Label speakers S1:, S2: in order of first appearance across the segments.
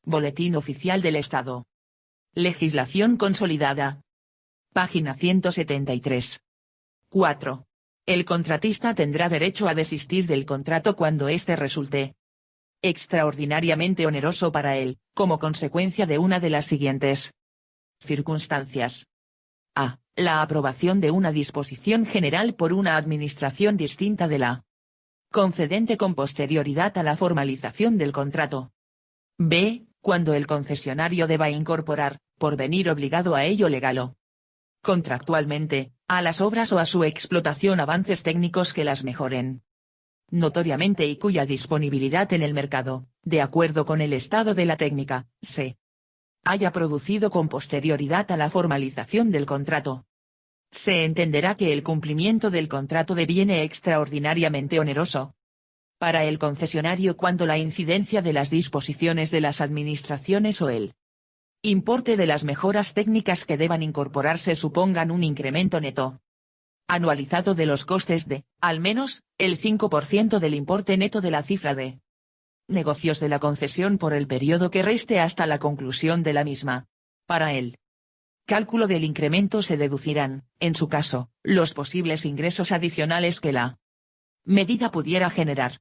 S1: Boletín Oficial del Estado. Legislación consolidada. Página 173. 4. El contratista tendrá derecho a desistir del contrato cuando éste resulte extraordinariamente oneroso para él, como consecuencia de una de las siguientes circunstancias. A. La aprobación de una disposición general por una administración distinta de la concedente con posterioridad a la formalización del contrato. B. Cuando el concesionario deba incorporar, por venir obligado a ello legal o contractualmente, a las obras o a su explotación avances técnicos que las mejoren notoriamente y cuya disponibilidad en el mercado, de acuerdo con el estado de la técnica, se haya producido con posterioridad a la formalización del contrato. Se entenderá que el cumplimiento del contrato deviene extraordinariamente oneroso para el concesionario cuando la incidencia de las disposiciones de las administraciones o el importe de las mejoras técnicas que deban incorporarse supongan un incremento neto anualizado de los costes de, al menos, el 5% del importe neto de la cifra de negocios de la concesión por el periodo que reste hasta la conclusión de la misma. Para el cálculo del incremento se deducirán, en su caso, los posibles ingresos adicionales que la medida pudiera generar.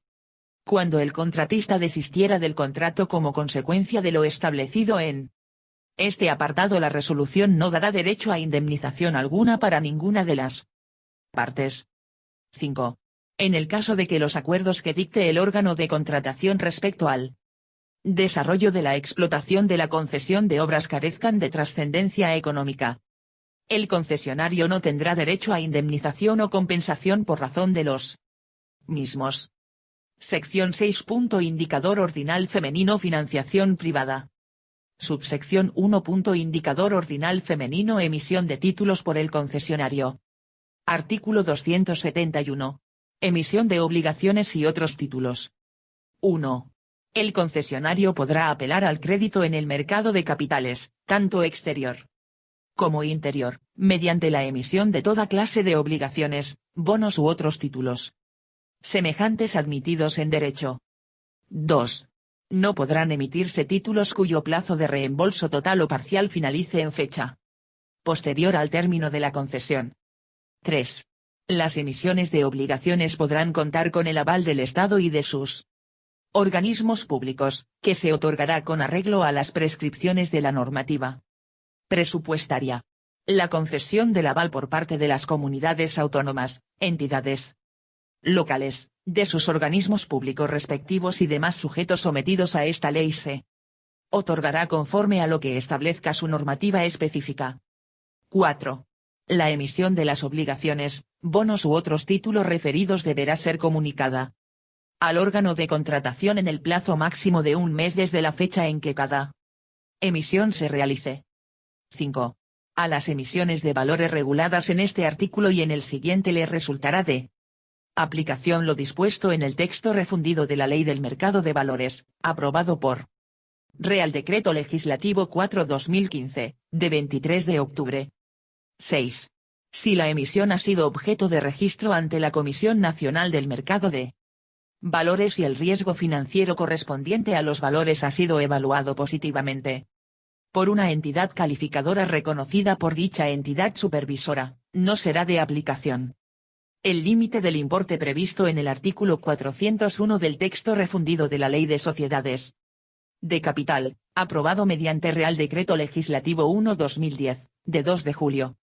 S1: Cuando el contratista desistiera del contrato como consecuencia de lo establecido en este apartado, la resolución no dará derecho a indemnización alguna para ninguna de las partes. 5. En el caso de que los acuerdos que dicte el órgano de contratación respecto al desarrollo de la explotación de la concesión de obras carezcan de trascendencia económica, el concesionario no tendrá derecho a indemnización o compensación por razón de los mismos. Sección 6. Indicador ordinal femenino. Financiación privada. Subsección 1. Indicador ordinal femenino. Emisión de títulos por el concesionario. Artículo 271. Emisión de obligaciones y otros títulos. 1. El concesionario podrá apelar al crédito en el mercado de capitales, tanto exterior como interior, mediante la emisión de toda clase de obligaciones, bonos u otros títulos semejantes admitidos en derecho. 2. No podrán emitirse títulos cuyo plazo de reembolso total o parcial finalice en fecha posterior al término de la concesión. 3. Las emisiones de obligaciones podrán contar con el aval del Estado y de sus organismos públicos, que se otorgará con arreglo a las prescripciones de la normativa presupuestaria. La concesión del aval por parte de las comunidades autónomas, entidades locales, de sus organismos públicos respectivos y demás sujetos sometidos a esta ley se otorgará conforme a lo que establezca su normativa específica. 4. La emisión de las obligaciones, bonos u otros títulos referidos deberá ser comunicada al órgano de contratación en el plazo máximo de un mes desde la fecha en que cada emisión se realice. 5. A las emisiones de valores reguladas en este artículo y en el siguiente les resultará de aplicación lo dispuesto en el texto refundido de la Ley del Mercado de Valores, aprobado por Real Decreto Legislativo 4/2015, de 23 de octubre. 6. Si la emisión ha sido objeto de registro ante la Comisión Nacional del Mercado de Valores y el riesgo financiero correspondiente a los valores ha sido evaluado positivamente por una entidad calificadora reconocida por dicha entidad supervisora, no será de aplicación el límite del importe previsto en el artículo 401 del texto refundido de la Ley de Sociedades de Capital, aprobado mediante Real Decreto Legislativo 1/2010, de 2 de julio.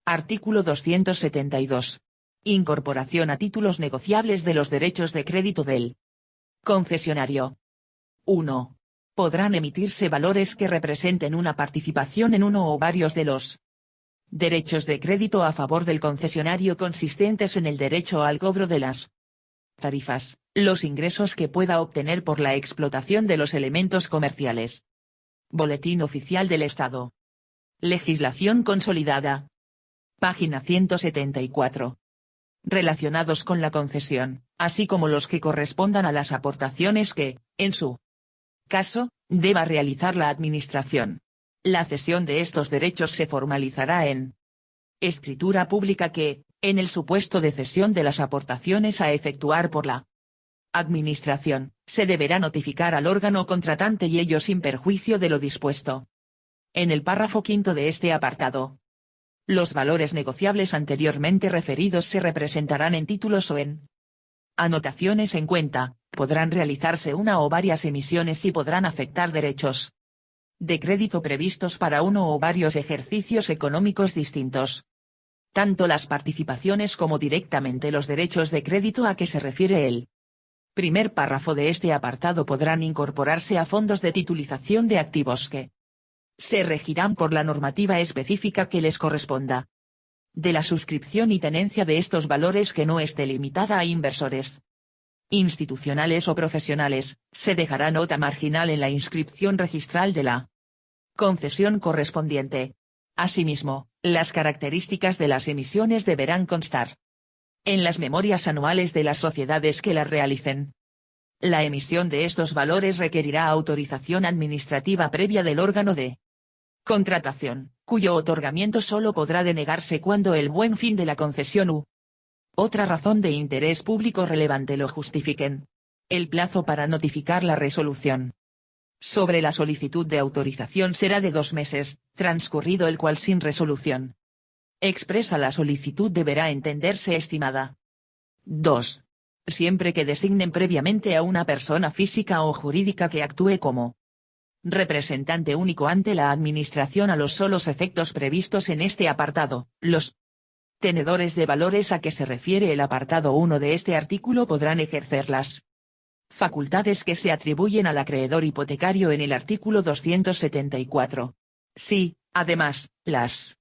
S1: Artículo 272. Incorporación a títulos negociables de los derechos de crédito del concesionario. 1. Podrán emitirse valores que representen una participación en uno o varios de los derechos de crédito a favor del concesionario consistentes en el derecho al cobro de las tarifas, los ingresos que pueda obtener por la explotación de los elementos comerciales. Boletín Oficial del Estado. Legislación consolidada. Página 174. Relacionados con la concesión, así como los que correspondan a las aportaciones que, en su caso, deba realizar la Administración. La cesión de estos derechos se formalizará en escritura pública que, en el supuesto de cesión de las aportaciones a efectuar por la Administración, Se deberá notificar al órgano contratante y ello sin perjuicio de lo dispuesto en el párrafo quinto de este apartado. Los valores negociables anteriormente referidos se representarán en títulos o en anotaciones en cuenta, podrán realizarse una o varias emisiones y podrán afectar derechos de crédito previstos para uno o varios ejercicios económicos distintos. Tanto las participaciones como directamente los derechos de crédito a que se refiere el primer párrafo de este apartado podrán incorporarse a fondos de titulización de activos que se regirán por la normativa específica que les corresponda. De la suscripción y tenencia de estos valores que no esté limitada a inversores institucionales o profesionales, se dejará nota marginal en la inscripción registral de la concesión correspondiente. Asimismo, las características de las emisiones deberán constar en las memorias anuales de las sociedades que las realicen. La emisión de estos valores requerirá autorización administrativa previa del órgano de contratación, cuyo otorgamiento solo podrá denegarse cuando el buen fin de la concesión u otra razón de interés público relevante lo justifiquen. El plazo para notificar la resolución sobre la solicitud de autorización será de 2 meses, transcurrido el cual sin resolución expresa la solicitud deberá entenderse estimada. 2. Siempre que designen previamente a una persona física o jurídica que actúe como representante único ante la Administración a los solos efectos previstos en este apartado, los tenedores de valores a que se refiere el apartado 1 de este artículo podrán ejercer las facultades que se atribuyen al acreedor hipotecario en el artículo 274. Si, además, las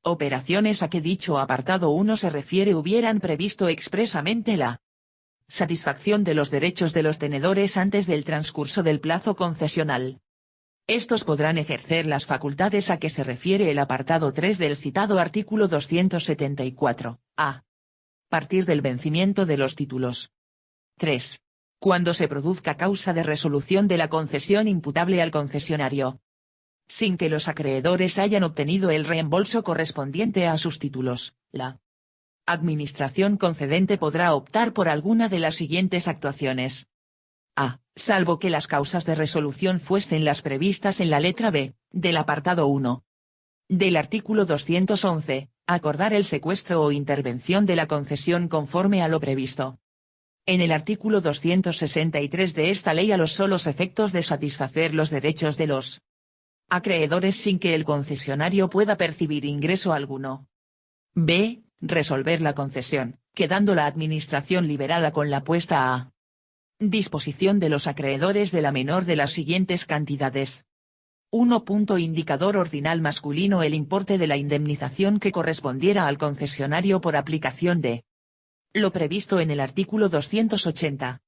S1: operaciones a que dicho apartado 1 se refiere hubieran previsto expresamente la satisfacción de los derechos de los tenedores antes del transcurso del plazo concesional. Estos podrán ejercer las facultades a que se refiere el apartado 3 del citado artículo 274, a partir del vencimiento de los títulos. 3. Cuando se produzca causa de resolución de la concesión imputable al concesionario, sin que los acreedores hayan obtenido el reembolso correspondiente a sus títulos, la Administración concedente podrá optar por alguna de las siguientes actuaciones. A. Salvo que las causas de resolución fuesen las previstas en la letra B, del apartado 1 del artículo 211, acordar el secuestro o intervención de la concesión conforme a lo previsto en el artículo 263 de esta ley a los solos efectos de satisfacer los derechos de los acreedores sin que el concesionario pueda percibir ingreso alguno. B. Resolver la concesión, quedando la Administración liberada con la puesta a disposición de los acreedores de la menor de las siguientes cantidades. 1. Indicador ordinal masculino el importe de la indemnización que correspondiera al concesionario por aplicación de lo previsto en el artículo 280.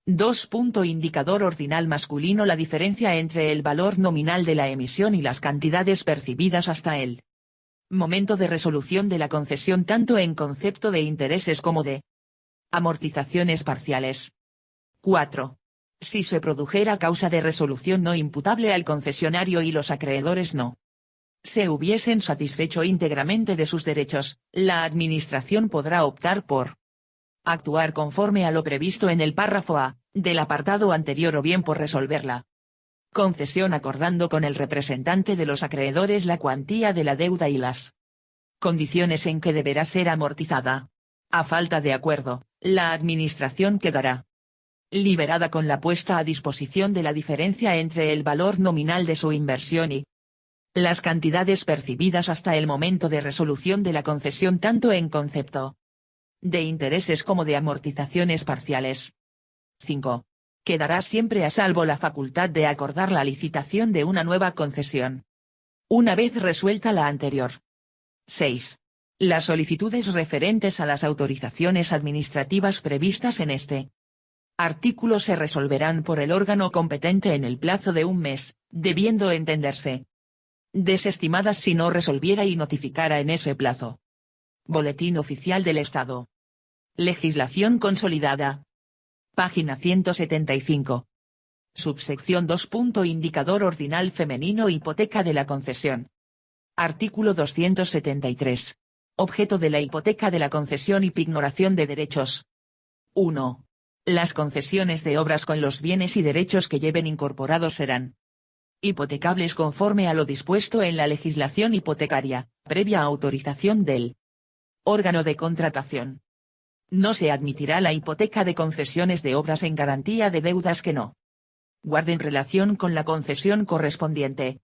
S1: 2. Indicador ordinal masculino la diferencia entre el valor nominal de la emisión y las cantidades percibidas hasta el momento de resolución de la concesión tanto en concepto de intereses como de amortizaciones parciales. 4. Si se produjera causa de resolución no imputable al concesionario y los acreedores no se hubiesen satisfecho íntegramente de sus derechos, la Administración podrá optar por actuar conforme a lo previsto en el párrafo A, del apartado anterior o bien por resolverla concesión acordando con el representante de los acreedores la cuantía de la deuda y las condiciones en que deberá ser amortizada. A falta de acuerdo, la Administración quedará liberada con la puesta a disposición de la diferencia entre el valor nominal de su inversión y las cantidades percibidas hasta el momento de resolución de la concesión tanto en concepto de intereses como de amortizaciones parciales. 5. Quedará siempre a salvo la facultad de acordar la licitación de una nueva concesión una vez resuelta la anterior. 6. Las solicitudes referentes a las autorizaciones administrativas previstas en este artículo se resolverán por el órgano competente en el plazo de 1 mes, debiendo entenderse desestimadas si no resolviera y notificara en ese plazo. Boletín Oficial del Estado. Legislación consolidada. Página 175. Subsección 2. Indicador ordinal femenino hipoteca de la concesión. Artículo 273. Objeto de la hipoteca de la concesión y pignoración de derechos. 1. Las concesiones de obras con los bienes y derechos que lleven incorporados serán hipotecables conforme a lo dispuesto en la legislación hipotecaria, previa autorización del órgano de contratación. No se admitirá la hipoteca de concesiones de obras en garantía de deudas que no guarden relación con la concesión correspondiente.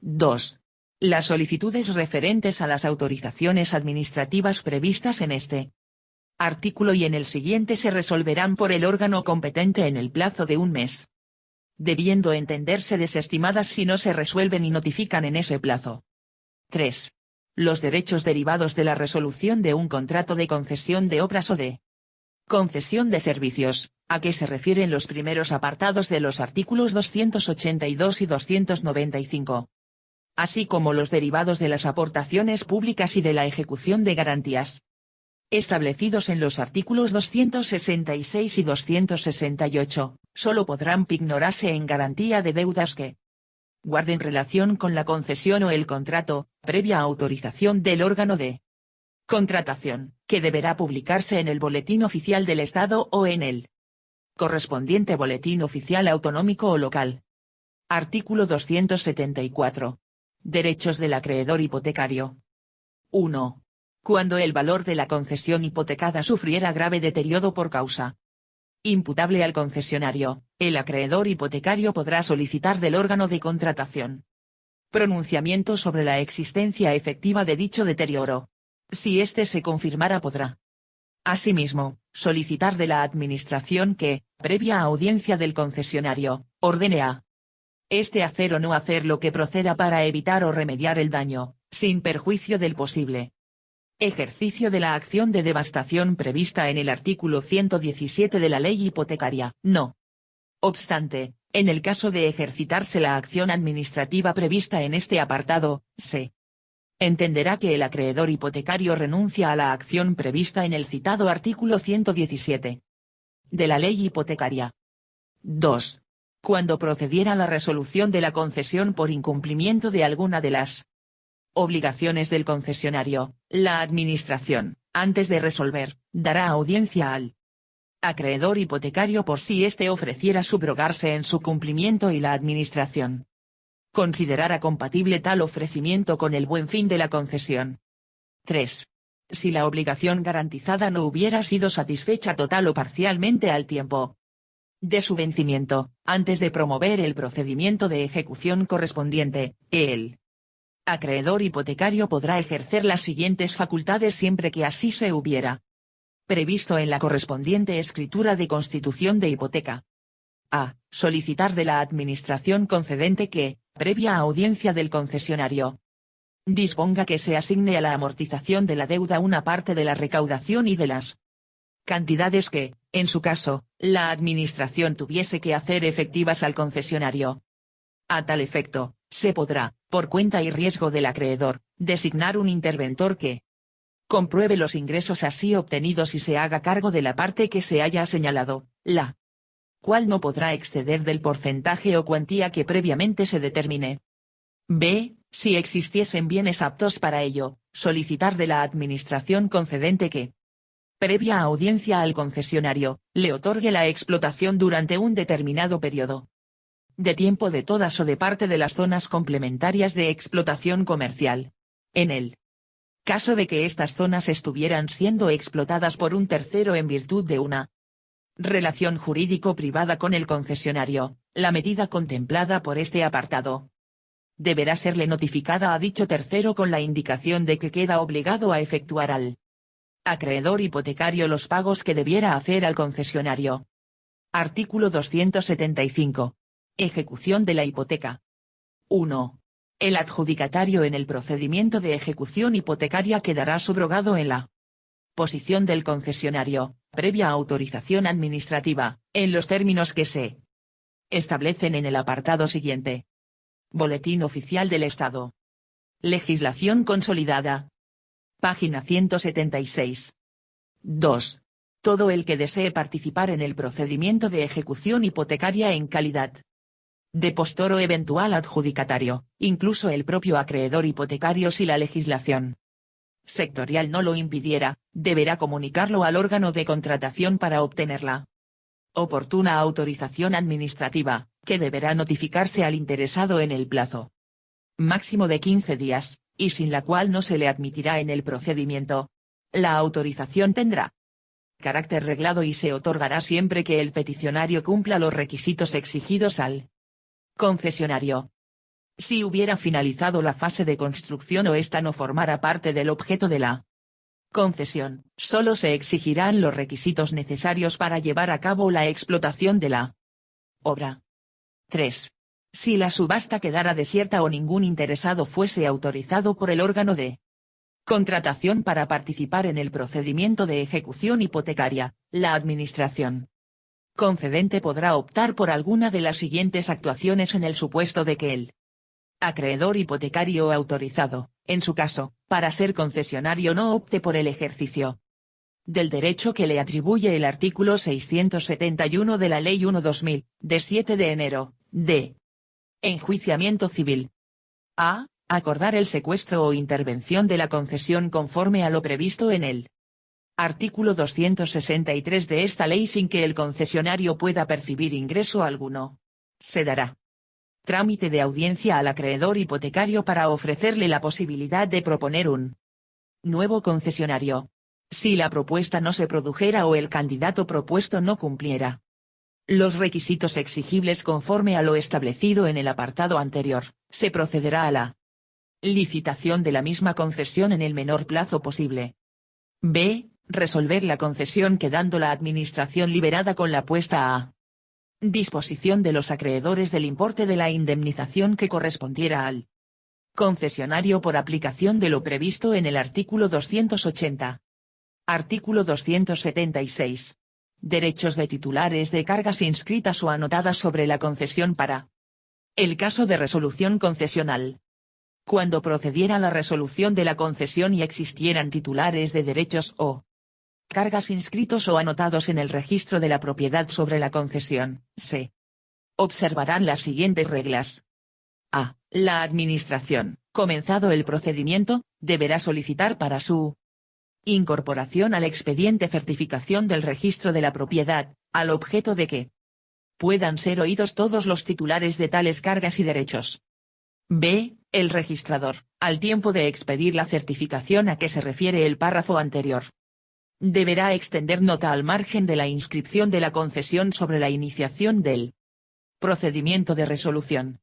S1: 2. Las solicitudes referentes a las autorizaciones administrativas previstas en este artículo y en el siguiente se resolverán por el órgano competente en el plazo de un mes, debiendo entenderse desestimadas si no se resuelven y notifican en ese plazo. 3. Los derechos derivados de la resolución de un contrato de concesión de obras o de concesión de servicios, a que se refieren los primeros apartados de los artículos 282 y 295. Así como los derivados de las aportaciones públicas y de la ejecución de garantías establecidos en los artículos 266 y 268, solo podrán pignorarse en garantía de deudas que guarden relación con la concesión o el contrato, previa autorización del órgano de contratación, que deberá publicarse en el Boletín Oficial del Estado o en el correspondiente Boletín Oficial Autonómico o Local. Artículo 274. Derechos del acreedor hipotecario. 1. Cuando el valor de la concesión hipotecada sufriera grave deterioro por causa imputable al concesionario, el acreedor hipotecario podrá solicitar del órgano de contratación pronunciamiento sobre la existencia efectiva de dicho deterioro. Si éste se confirmara podrá, asimismo, solicitar de la Administración que, previa audiencia del concesionario, ordene a este hacer o no hacer lo que proceda para evitar o remediar el daño, sin perjuicio del posible ejercicio de la acción de devastación prevista en el artículo 117 de la Ley Hipotecaria. No obstante, en el caso de ejercitarse la acción administrativa prevista en este apartado, se entenderá que el acreedor hipotecario renuncia a la acción prevista en el citado artículo 117 de la Ley Hipotecaria. 2. Cuando procediera la resolución de la concesión por incumplimiento de alguna de las obligaciones del concesionario, la Administración, antes de resolver, dará audiencia al acreedor hipotecario por si éste ofreciera subrogarse en su cumplimiento y la Administración considerara compatible tal ofrecimiento con el buen fin de la concesión. 3. Si la obligación garantizada no hubiera sido satisfecha total o parcialmente al tiempo de su vencimiento, antes de promover el procedimiento de ejecución correspondiente, el acreedor hipotecario podrá ejercer las siguientes facultades siempre que así se hubiera previsto en la correspondiente escritura de constitución de hipoteca. A. Solicitar de la Administración concedente que, previa audiencia del concesionario, disponga que se asigne a la amortización de la deuda una parte de la recaudación y de las cantidades que, en su caso, la Administración tuviese que hacer efectivas al concesionario. A tal efecto, se podrá, por cuenta y riesgo del acreedor, designar un interventor que compruebe los ingresos así obtenidos y se haga cargo de la parte que se haya señalado, la cual no podrá exceder del porcentaje o cuantía que previamente se determine. B. Si existiesen bienes aptos para ello, solicitar de la Administración concedente que, previa audiencia al concesionario, le otorgue la explotación durante un determinado periodo de tiempo de todas o de parte de las zonas complementarias de explotación comercial. En el caso de que estas zonas estuvieran siendo explotadas por un tercero en virtud de una relación jurídico-privada con el concesionario, la medida contemplada por este apartado deberá serle notificada a dicho tercero con la indicación de que queda obligado a efectuar al acreedor hipotecario los pagos que debiera hacer al concesionario. Artículo 275. Ejecución de la hipoteca. 1. El adjudicatario en el procedimiento de ejecución hipotecaria quedará subrogado en la posición del concesionario, previa autorización administrativa, en los términos que se establecen en el apartado siguiente. Boletín Oficial del Estado. Legislación consolidada. Página 176. 2. Todo el que desee participar en el procedimiento de ejecución hipotecaria en calidad de postor o eventual adjudicatario, incluso el propio acreedor hipotecario si la legislación sectorial no lo impidiera, deberá comunicarlo al órgano de contratación para obtenerla Oportuna autorización administrativa, que deberá notificarse al interesado en el plazo máximo de 15 días, y sin la cual no se le admitirá en el procedimiento. La autorización tendrá carácter reglado y se otorgará siempre que el peticionario cumpla los requisitos exigidos al concesionario. Si hubiera finalizado la fase de construcción o ésta no formara parte del objeto de la concesión, solo se exigirán los requisitos necesarios para llevar a cabo la explotación de la obra. 3. Si la subasta quedara desierta o ningún interesado fuese autorizado por el órgano de contratación para participar en el procedimiento de ejecución hipotecaria, la administración concedente podrá optar por alguna de las siguientes actuaciones en el supuesto de que el acreedor hipotecario autorizado, en su caso, para ser concesionario no opte por el ejercicio del derecho que le atribuye el artículo 671 de la Ley 1/2000, de 7 de enero, d. Enjuiciamiento civil. A. Acordar el secuestro o intervención de la concesión conforme a lo previsto en el artículo 263 de esta ley sin que el concesionario pueda percibir ingreso alguno. Se dará trámite de audiencia al acreedor hipotecario para ofrecerle la posibilidad de proponer un nuevo concesionario. Si la propuesta no se produjera o el candidato propuesto no cumpliera los requisitos exigibles conforme a lo establecido en el apartado anterior, se procederá a la licitación de la misma concesión en el menor plazo posible. B. Resolver la concesión quedando la administración liberada con la puesta a disposición de los acreedores del importe de la indemnización que correspondiera al concesionario por aplicación de lo previsto en el artículo 280. Artículo 276. Derechos de titulares de cargas inscritas o anotadas sobre la concesión para el caso de resolución concesional. Cuando procediera la resolución de la concesión y existieran titulares de derechos o cargas inscritos o anotados en el registro de la propiedad sobre la concesión, se observarán las siguientes reglas. A. La administración, comenzado el procedimiento, deberá solicitar para su incorporación al expediente certificación del registro de la propiedad, al objeto de que puedan ser oídos todos los titulares de tales cargas y derechos. B. El registrador, al tiempo de expedir la certificación a que se refiere el párrafo anterior, deberá extender nota al margen de la inscripción de la concesión sobre la iniciación del procedimiento de resolución.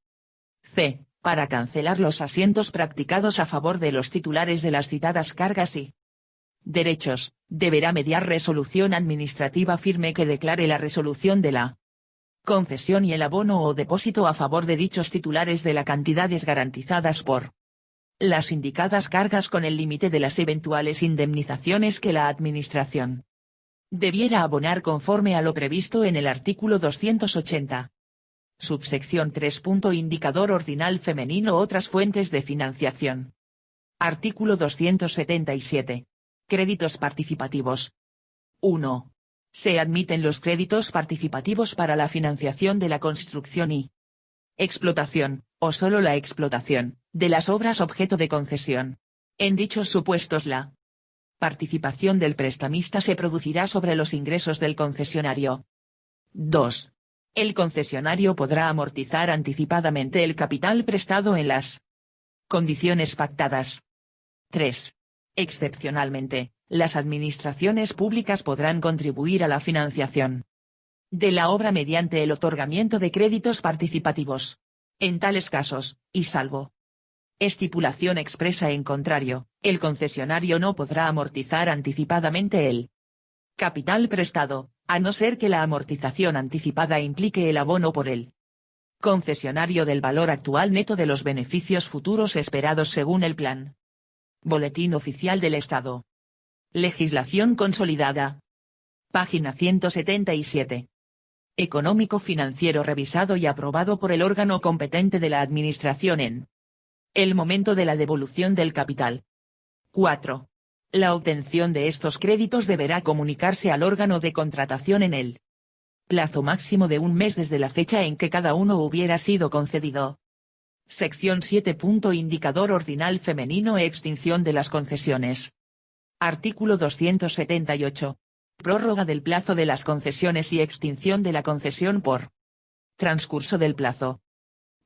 S1: C. Para cancelar los asientos practicados a favor de los titulares de las citadas cargas y derechos, deberá mediar resolución administrativa firme que declare la resolución de la concesión y el abono o depósito a favor de dichos titulares de las cantidades garantizadas por las indicadas cargas con el límite de las eventuales indemnizaciones que la administración debiera abonar conforme a lo previsto en el artículo 280. Subsección 3. Indicador ordinal femenino. Otras fuentes de financiación. Artículo 277. Créditos participativos. 1. Se admiten los créditos participativos para la financiación de la construcción y explotación, o solo la explotación, de las obras objeto de concesión. En dichos supuestos la participación del prestamista se producirá sobre los ingresos del concesionario. 2. El concesionario podrá amortizar anticipadamente el capital prestado en las condiciones pactadas. 3. Excepcionalmente, las administraciones públicas podrán contribuir a la financiación de la obra mediante el otorgamiento de créditos participativos. En tales casos, y salvo estipulación expresa en contrario, el concesionario no podrá amortizar anticipadamente el capital prestado, a no ser que la amortización anticipada implique el abono por el concesionario del valor actual neto de los beneficios futuros esperados según el plan. Boletín Oficial del Estado. Legislación consolidada. Página 177. Económico financiero revisado y aprobado por el órgano competente de la Administración en el momento de la devolución del capital. 4. La obtención de estos créditos deberá comunicarse al órgano de contratación en el plazo máximo de un mes desde la fecha en que cada uno hubiera sido concedido. Sección 7. Indicador ordinal femenino. Extinción de las concesiones. Artículo 278. Prórroga del plazo de las concesiones y extinción de la concesión por transcurso del plazo.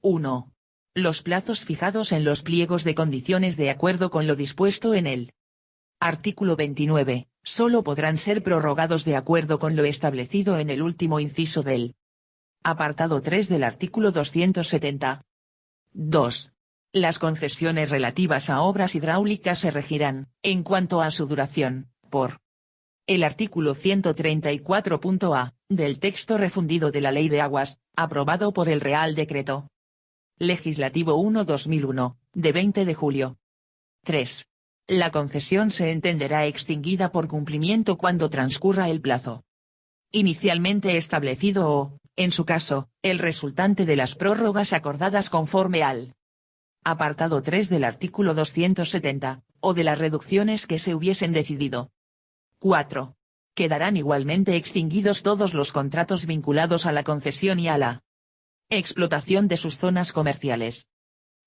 S1: 1. Los plazos fijados en los pliegos de condiciones de acuerdo con lo dispuesto en el artículo 29, solo podrán ser prorrogados de acuerdo con lo establecido en el último inciso del apartado 3 del artículo 270. 2. Las concesiones relativas a obras hidráulicas se regirán, en cuanto a su duración, por el artículo 134.a, del texto refundido de la Ley de Aguas, aprobado por el Real Decreto Legislativo 1/2001, de 20 de julio. 3. La concesión se entenderá extinguida por cumplimiento cuando transcurra el plazo inicialmente establecido o, en su caso, el resultante de las prórrogas acordadas conforme al apartado 3 del artículo 270, o de las reducciones que se hubiesen decidido. 4. Quedarán igualmente extinguidos todos los contratos vinculados a la concesión y a la explotación de sus zonas comerciales.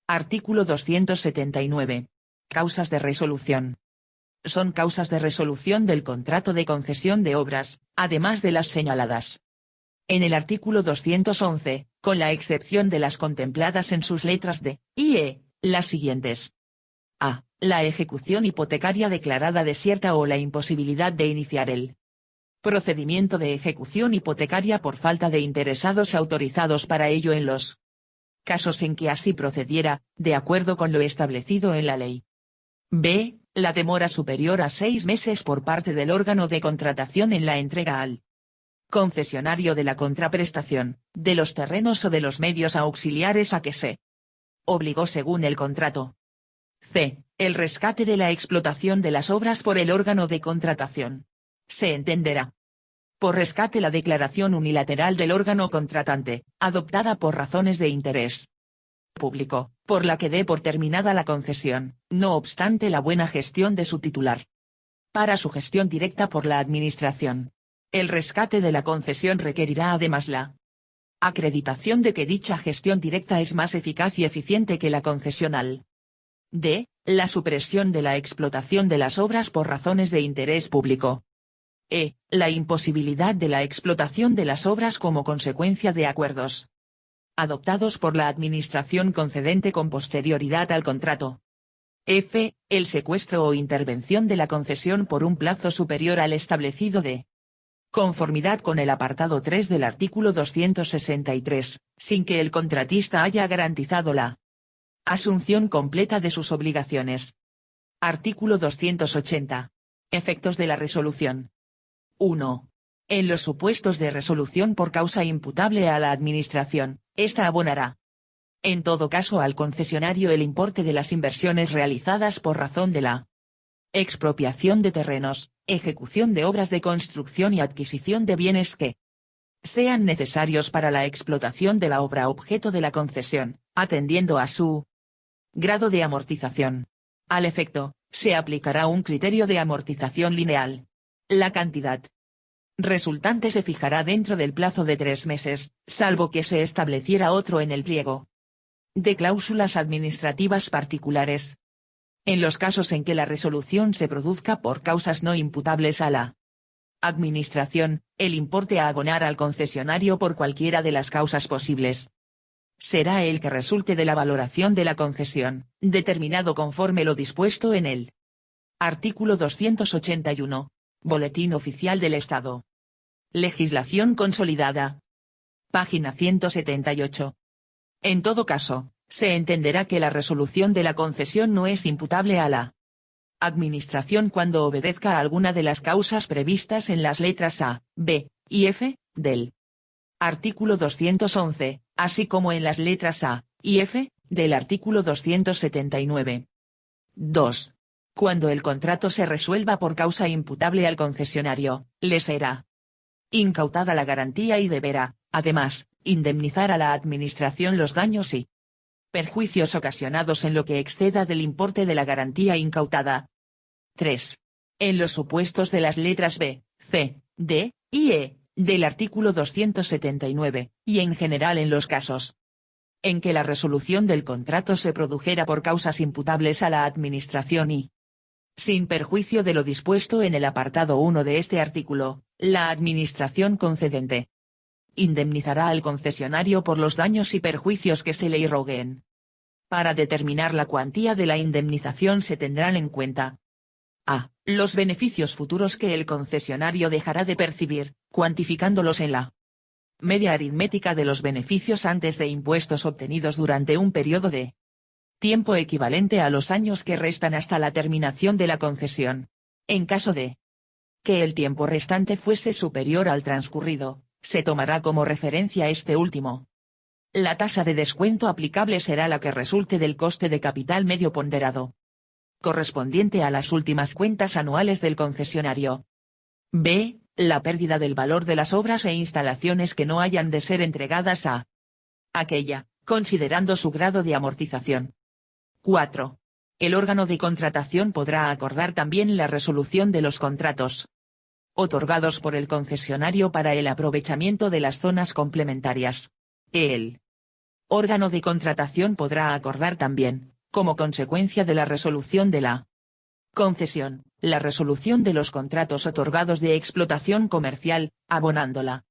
S1: Artículo 279. Causas de resolución. Son causas de resolución del contrato de concesión de obras, además de las señaladas en el artículo 211, con la excepción de las contempladas en sus letras D y E, las siguientes. A. La ejecución hipotecaria declarada desierta o la imposibilidad de iniciar el procedimiento de ejecución hipotecaria por falta de interesados autorizados para ello en los casos en que así procediera, de acuerdo con lo establecido en la ley. B. La demora superior a 6 meses por parte del órgano de contratación en la entrega al concesionario de la contraprestación, de los terrenos o de los medios auxiliares a que se obligó según el contrato. C. El rescate de la explotación de las obras por el órgano de contratación. Se entenderá por rescate la declaración unilateral del órgano contratante, adoptada por razones de interés público, por la que dé por terminada la concesión, no obstante la buena gestión de su titular. Para su gestión directa por la Administración, el rescate de la concesión requerirá además la acreditación de que dicha gestión directa es más eficaz y eficiente que la concesional. D. La supresión de la explotación de las obras por razones de interés público. E. La imposibilidad de la explotación de las obras como consecuencia de acuerdos adoptados por la Administración concedente con posterioridad al contrato. F. El secuestro o intervención de la concesión por un plazo superior al establecido de conformidad con el apartado 3 del artículo 263, sin que el contratista haya garantizado la asunción completa de sus obligaciones. Artículo 280. Efectos de la resolución. 1. En los supuestos de resolución por causa imputable a la Administración, ésta abonará, en todo caso al concesionario el importe de las inversiones realizadas por razón de la expropiación de terrenos, ejecución de obras de construcción y adquisición de bienes que sean necesarios para la explotación de la obra objeto de la concesión, atendiendo a su grado de amortización. Al efecto, se aplicará un criterio de amortización lineal. La cantidad resultante se fijará dentro del plazo de 3 meses, salvo que se estableciera otro en el pliego de cláusulas administrativas particulares. En los casos en que la resolución se produzca por causas no imputables a la Administración, el importe a abonar al concesionario por cualquiera de las causas posibles será el que resulte de la valoración de la concesión, determinado conforme lo dispuesto en el artículo 281. Boletín Oficial del Estado. Legislación consolidada. Página 178. En todo caso, se entenderá que la resolución de la concesión no es imputable a la Administración cuando obedezca a alguna de las causas previstas en las letras A, B y F del artículo 211, así como en las letras A y F del artículo 279. 2. Cuando el contrato se resuelva por causa imputable al concesionario, le será incautada la garantía y deberá, además, indemnizar a la Administración los daños y perjuicios ocasionados en lo que exceda del importe de la garantía incautada. 3. En los supuestos de las letras B, C, D y E del artículo 279, y en general en los casos en que la resolución del contrato se produjera por causas imputables a la Administración y Sin perjuicio de lo dispuesto en el apartado 1 de este artículo, la administración concedente indemnizará al concesionario por los daños y perjuicios que se le irroguen. Para determinar la cuantía de la indemnización se tendrán en cuenta: a. Los beneficios futuros que el concesionario dejará de percibir, cuantificándolos en la media aritmética de los beneficios antes de impuestos obtenidos durante un periodo de tiempo equivalente a los años que restan hasta la terminación de la concesión. En caso de que el tiempo restante fuese superior al transcurrido, se tomará como referencia este último. La tasa de descuento aplicable será la que resulte del coste de capital medio ponderado, correspondiente a las últimas cuentas anuales del concesionario. b. La pérdida del valor de las obras e instalaciones que no hayan de ser entregadas a aquella, considerando su grado de amortización. 4. El órgano de contratación podrá acordar también la resolución de los contratos otorgados por el concesionario para el aprovechamiento de las zonas complementarias. El órgano de contratación podrá acordar también, como consecuencia de la resolución de la concesión, la resolución de los contratos otorgados de explotación comercial, abonando la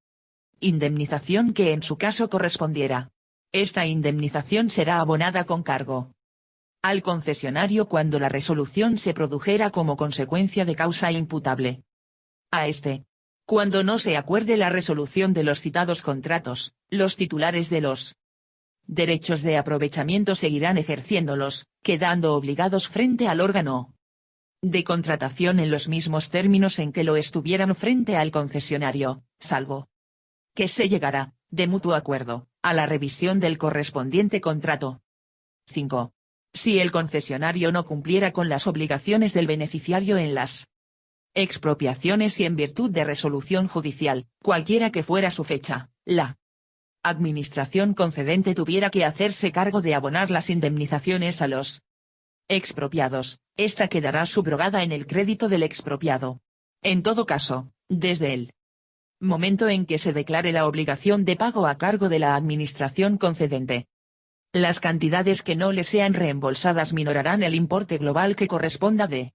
S1: indemnización que en su caso correspondiera. Esta indemnización será abonada con cargo al concesionario cuando la resolución se produjera como consecuencia de causa imputable a este. Cuando no se acuerde la resolución de los citados contratos, los titulares de los derechos de aprovechamiento seguirán ejerciéndolos, quedando obligados frente al órgano de contratación en los mismos términos en que lo estuvieran frente al concesionario, salvo que se llegara, de mutuo acuerdo, a la revisión del correspondiente contrato. 5. Si el concesionario no cumpliera con las obligaciones del beneficiario en las expropiaciones y en virtud de resolución judicial, cualquiera que fuera su fecha, la administración concedente tuviera que hacerse cargo de abonar las indemnizaciones a los expropiados, esta quedará subrogada en el crédito del expropiado. En todo caso, desde el momento en que se declare la obligación de pago a cargo de la administración concedente, las cantidades que no le sean reembolsadas minorarán el importe global que corresponda de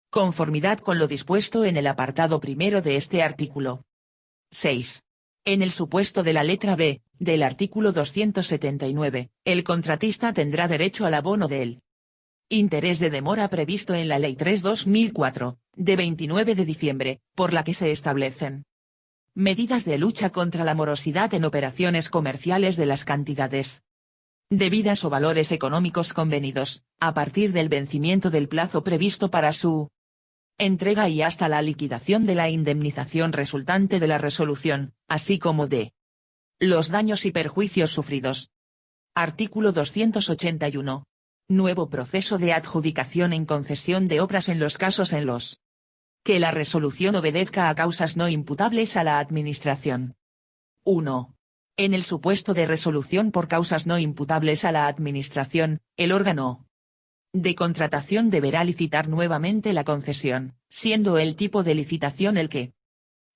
S1: conformidad con lo dispuesto en el apartado primero de este artículo. 6. En el supuesto de la letra B, del artículo 279, el contratista tendrá derecho al abono del interés de demora previsto en la Ley 3/2004, de 29 de diciembre, por la que se establecen medidas de lucha contra la morosidad en operaciones comerciales de las cantidades debidas o valores económicos convenidos, a partir del vencimiento del plazo previsto para su entrega y hasta la liquidación de la indemnización resultante de la resolución, así como de los daños y perjuicios sufridos. Artículo 281. Nuevo proceso de adjudicación en concesión de obras en los casos en los que la resolución obedezca a causas no imputables a la Administración. 1. En el supuesto de resolución por causas no imputables a la Administración, el órgano de contratación deberá licitar nuevamente la concesión, siendo el tipo de licitación el que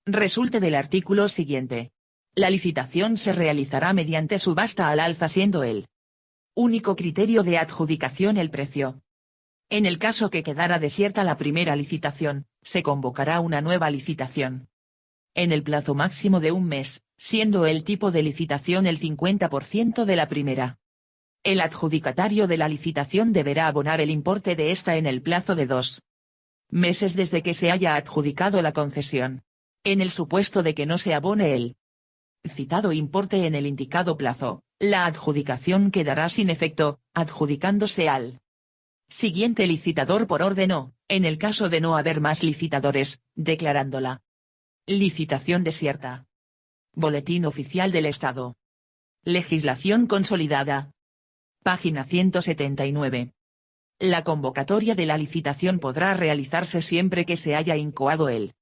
S1: resulte del artículo siguiente. La licitación se realizará mediante subasta al alza siendo el único criterio de adjudicación el precio. En el caso que quedara desierta la primera licitación, se convocará una nueva licitación en el plazo máximo de un mes, siendo el tipo de licitación el 50% de la primera. El adjudicatario de la licitación deberá abonar el importe de esta en el plazo de 2 meses desde que se haya adjudicado la concesión. En el supuesto de que no se abone el citado importe en el indicado plazo, la adjudicación quedará sin efecto, adjudicándose al siguiente licitador por orden o, en el caso de no haber más licitadores, declarándola licitación desierta. Boletín Oficial del Estado. Legislación consolidada. Página 179. La convocatoria de la licitación podrá realizarse siempre que se haya incoado el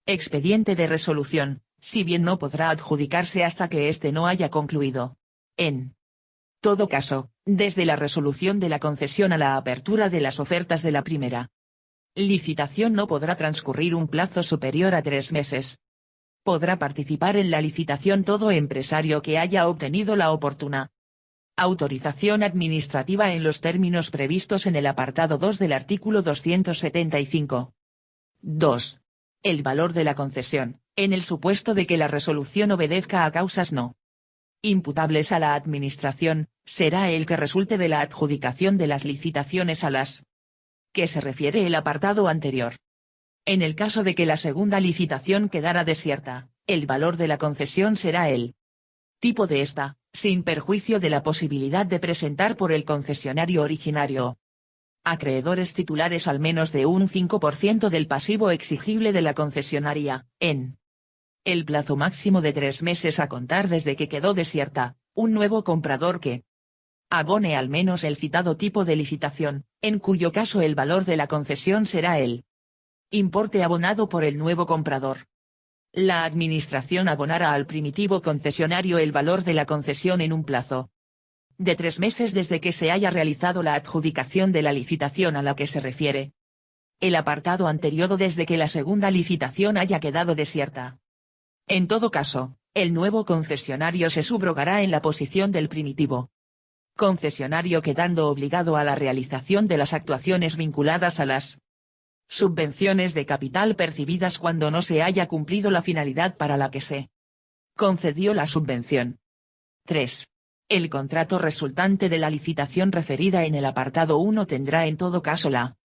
S1: expediente de resolución, si bien no podrá adjudicarse hasta que éste no haya concluido. En todo caso, desde la resolución de la concesión a la apertura de las ofertas de la primera licitación no podrá transcurrir un plazo superior a 3 meses. Podrá participar en la licitación todo empresario que haya obtenido la oportuna Autorización administrativa en los términos previstos en el apartado 2 del artículo 275. 2. El valor de la concesión, en el supuesto de que la resolución obedezca a causas no imputables a la Administración, será el que resulte de la adjudicación de las licitaciones a las que se refiere el apartado anterior. En el caso de que la segunda licitación quedara desierta, el valor de la concesión será el tipo de esta, sin perjuicio de la posibilidad de presentar por el concesionario originario acreedores titulares al menos de un 5% del pasivo exigible de la concesionaria, en el plazo máximo de 3 meses a contar desde que quedó desierta, un nuevo comprador que abone al menos el citado tipo de licitación, en cuyo caso el valor de la concesión será el importe abonado por el nuevo comprador. La Administración abonará al primitivo concesionario el valor de la concesión en un plazo de 3 meses desde que se haya realizado la adjudicación de la licitación a la que se refiere el apartado anterior o desde que la segunda licitación haya quedado desierta. En todo caso, el nuevo concesionario se subrogará en la posición del primitivo concesionario quedando obligado a la realización de las actuaciones vinculadas a las subvenciones de capital percibidas cuando no se haya cumplido la finalidad para la que se concedió la subvención. 3. El contrato resultante de la licitación referida en el apartado 1 tendrá en todo caso la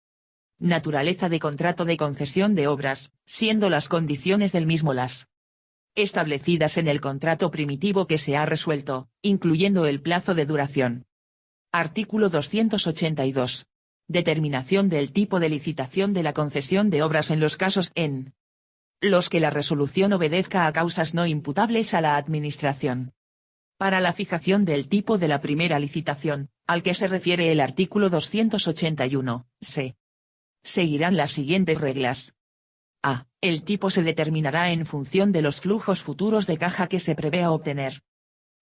S1: naturaleza de contrato de concesión de obras, siendo las condiciones del mismo las establecidas en el contrato primitivo que se ha resuelto, incluyendo el plazo de duración. Artículo 282. Determinación del tipo de licitación de la concesión de obras en los casos en los que la resolución obedezca a causas no imputables a la Administración. Para la fijación del tipo de la primera licitación, al que se refiere el artículo 281, se seguirán las siguientes reglas. A. El tipo se determinará en función de los flujos futuros de caja que se prevea obtener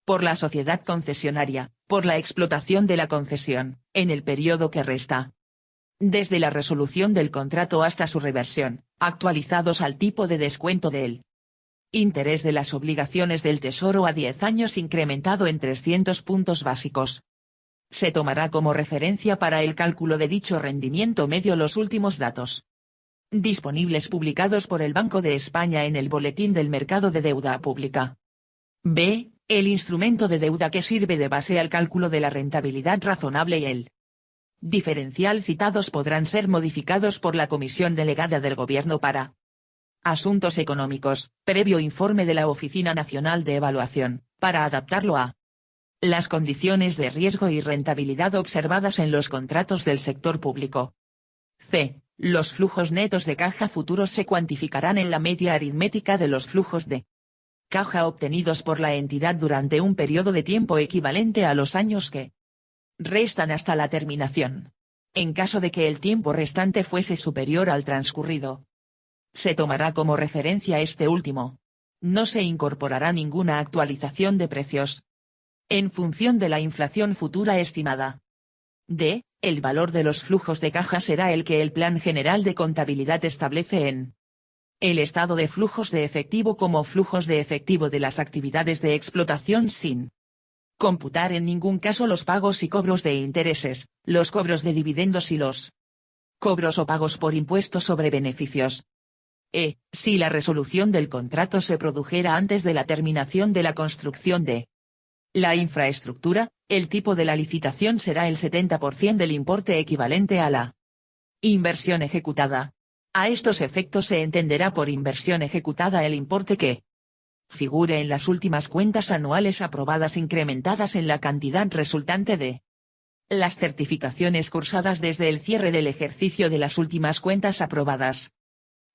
S1: por la sociedad concesionaria, por la explotación de la concesión, en el periodo que resta desde la resolución del contrato hasta su reversión, actualizados al tipo de descuento del interés de las obligaciones del Tesoro a 10 años incrementado en 300 puntos básicos. Se tomará como referencia para el cálculo de dicho rendimiento medio los últimos datos disponibles publicados por el Banco de España en el Boletín del Mercado de Deuda Pública. B. El instrumento de deuda que sirve de base al cálculo de la rentabilidad razonable y el diferencial citados podrán ser modificados por la Comisión Delegada del Gobierno para Asuntos Económicos, previo informe de la Oficina Nacional de Evaluación, para adaptarlo a las condiciones de riesgo y rentabilidad observadas en los contratos del sector público. C. Los flujos netos de caja futuros se cuantificarán en la media aritmética de los flujos de caja obtenidos por la entidad durante un periodo de tiempo equivalente a los años que restan hasta la terminación. En caso de que el tiempo restante fuese superior al transcurrido, se tomará como referencia este último. No se incorporará ninguna actualización de precios en función de la inflación futura estimada. D. El valor de los flujos de caja será el que el Plan General de Contabilidad establece en el estado de flujos de efectivo como flujos de efectivo de las actividades de explotación sin computar en ningún caso los pagos y cobros de intereses, los cobros de dividendos y los cobros o pagos por impuestos sobre beneficios. Si la resolución del contrato se produjera antes de la terminación de la construcción de la infraestructura, el tipo de la licitación será el 70% del importe equivalente a la inversión ejecutada. A estos efectos se entenderá por inversión ejecutada el importe que figure en las últimas cuentas anuales aprobadas incrementadas en la cantidad resultante de las certificaciones cursadas desde el cierre del ejercicio de las últimas cuentas aprobadas